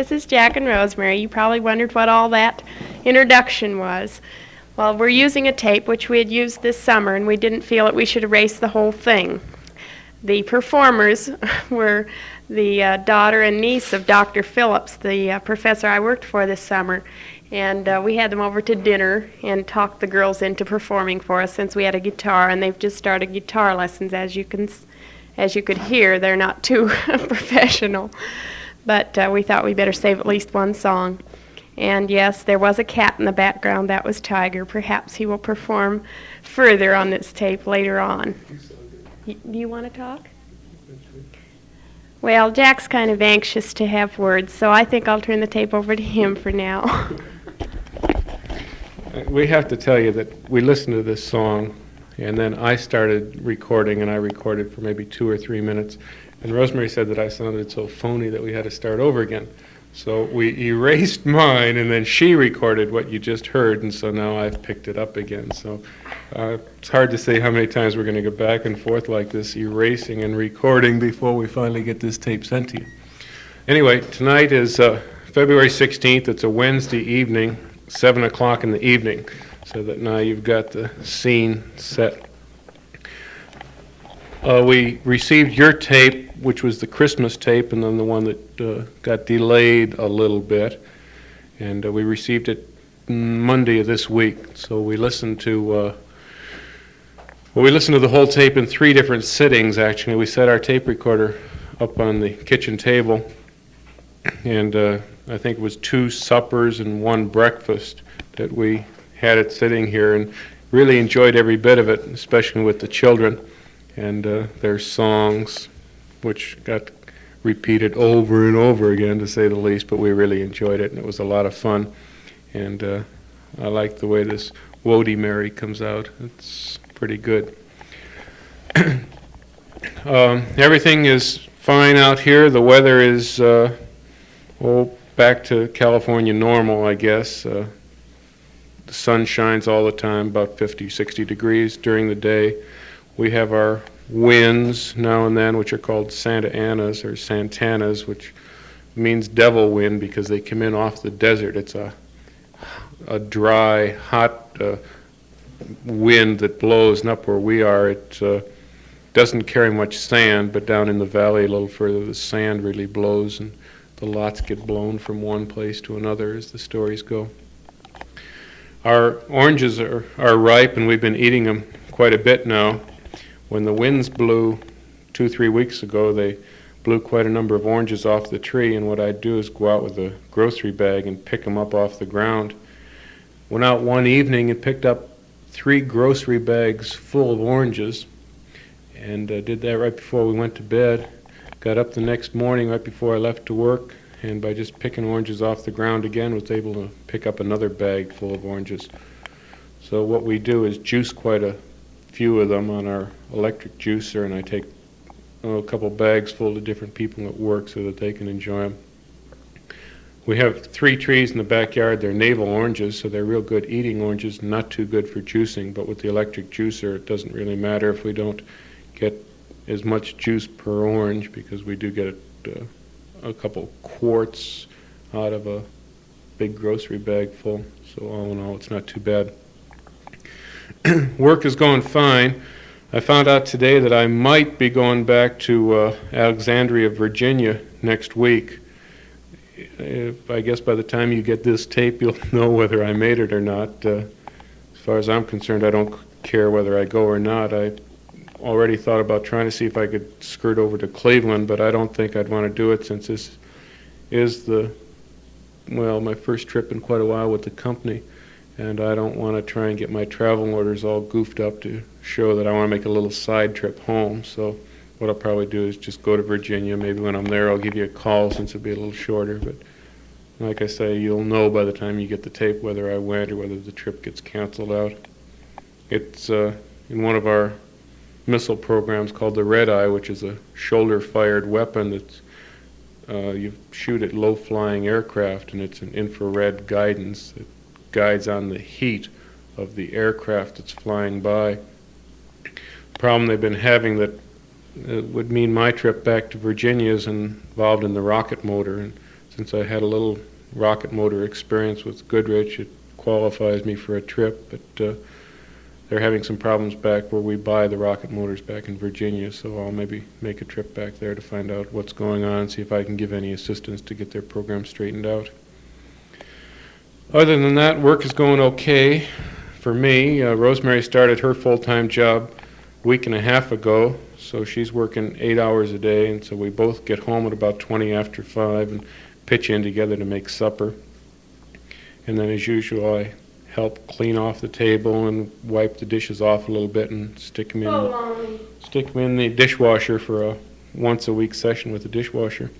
this is Jack and Rosemary. You probably wondered what all that introduction was. Well, we're using a tape which we had used this summer, and we didn't feel that we should erase the whole thing. The performers were the daughter and niece of Dr. Phillips, the professor I worked for this summer. And we had them over to dinner and talked the girls into performing for us since we had a guitar, and they've just started guitar lessons. As you could hear, they're not too professional. But we thought we better save at least one song. And yes, there was a cat in the background. That was Tiger. Perhaps he will perform further on this tape later on. Do you want to talk? Well, Jack's kind of anxious to have words, so I think I'll turn the tape over to him for now. We have to tell you that we listened to this song, and then I started recording, and I recorded for maybe 2 or 3 minutes, and Rosemary said that I sounded so phony that we had to start over again. So we erased mine, and then she recorded what you just heard, and so now I've picked it up again. So it's hard to say how many times we're going to go back and forth like this, erasing and recording before we finally get this tape sent to you. Anyway, tonight is February 16th. It's a Wednesday evening, 7 o'clock in the evening, so that now you've got the scene set. We received your tape, which was the Christmas tape, and then the one that got delayed a little bit, and we received it Monday of this week. So we listened to the whole tape in 3 different sittings. Actually, we set our tape recorder up on the kitchen table, and I think it was 2 suppers and 1 breakfast that we had it sitting here, and really enjoyed every bit of it, especially with the children and their songs, which got repeated over and over again, to say the least, but we really enjoyed it, and it was a lot of fun. And I like the way this Wody Mary comes out. It's pretty good. Everything is fine out here. The weather is back to California normal, I guess. The sun shines all the time, about 50, 60 degrees during the day. We have our winds now and then, which are called Santa Anas or Santanas, which means devil wind because they come in off the desert. It's a dry, hot wind that blows, and up where we are, it doesn't carry much sand, but down in the valley a little further, the sand really blows, and the lots get blown from one place to another, as the stories go. Our oranges are ripe, and we've been eating them quite a bit now. When the winds blew 2-3 weeks ago, they blew quite a number of oranges off the tree, and what I'd do is go out with a grocery bag and pick them up off the ground. Went out one evening and picked up 3 grocery bags full of oranges, and did that right before we went to bed. Got up the next morning right before I left to work, and by just picking oranges off the ground again, was able to pick up another bag full of oranges. So what we do is juice quite a few of them on our electric juicer, and I take a couple bags full to different people at work so that they can enjoy them. We have 3 trees in the backyard. They're navel oranges, so they're real good eating oranges, not too good for juicing, but with the electric juicer it doesn't really matter if we don't get as much juice per orange, because we do get a couple quarts out of a big grocery bag full, so all in all it's not too bad. Work is going fine. I found out today that I might be going back to Alexandria, Virginia next week. I guess by the time you get this tape, you'll know whether I made it or not. As far as I'm concerned, I don't care whether I go or not. I already thought about trying to see if I could skirt over to Cleveland, but I don't think I'd want to do it, since this is my first trip in quite a while with the company. And I don't want to try and get my travel orders all goofed up to show that I want to make a little side trip home. So what I'll probably do is just go to Virginia. Maybe when I'm there I'll give you a call, since it'll be a little shorter. But like I say, you'll know by the time you get the tape whether I went or whether the trip gets canceled out. It's in one of our missile programs called the Red Eye, which is a shoulder-fired weapon that's you shoot at low-flying aircraft, and it's an infrared guidance that guides on the heat of the aircraft that's flying by. The problem they've been having that would mean my trip back to Virginia is involved in the rocket motor, and since I had a little rocket motor experience with Goodrich, it qualifies me for a trip, but they're having some problems back where we buy the rocket motors back in Virginia, so I'll maybe make a trip back there to find out what's going on, see if I can give any assistance to get their program straightened out. Other than that, work is going okay for me. Rosemarie started her full-time job a week and a half ago, so she's working 8 hours a day, and so we both get home at about 20 after 5 and pitch in together to make supper. And then as usual, I help clean off the table and wipe the dishes off a little bit and stick them in the dishwasher for a once-a-week session with the dishwasher.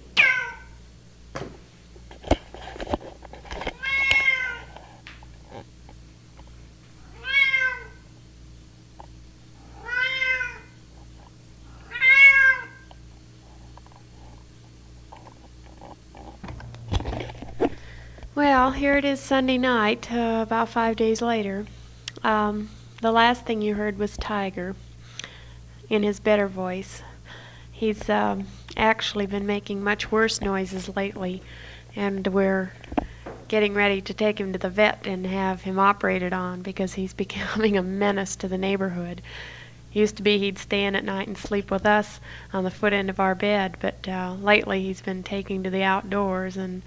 Well, here it is Sunday night, about 5 days later. The last thing you heard was Tiger in his better voice. He's actually been making much worse noises lately, and we're getting ready to take him to the vet and have him operated on because he's becoming a menace to the neighborhood. Used to be he'd stay in at night and sleep with us on the foot end of our bed, but lately he's been taking to the outdoors, and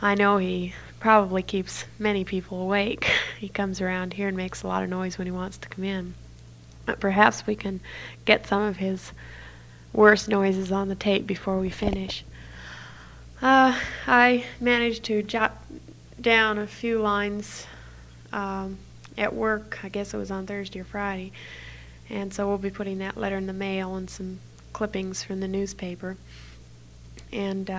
I know he probably keeps many people awake. He comes around here and makes a lot of noise when he wants to come in. But perhaps we can get some of his worst noises on the tape before we finish. I managed to jot down a few lines at work. I guess it was on Thursday or Friday. And so we'll be putting that letter in the mail and some clippings from the newspaper. And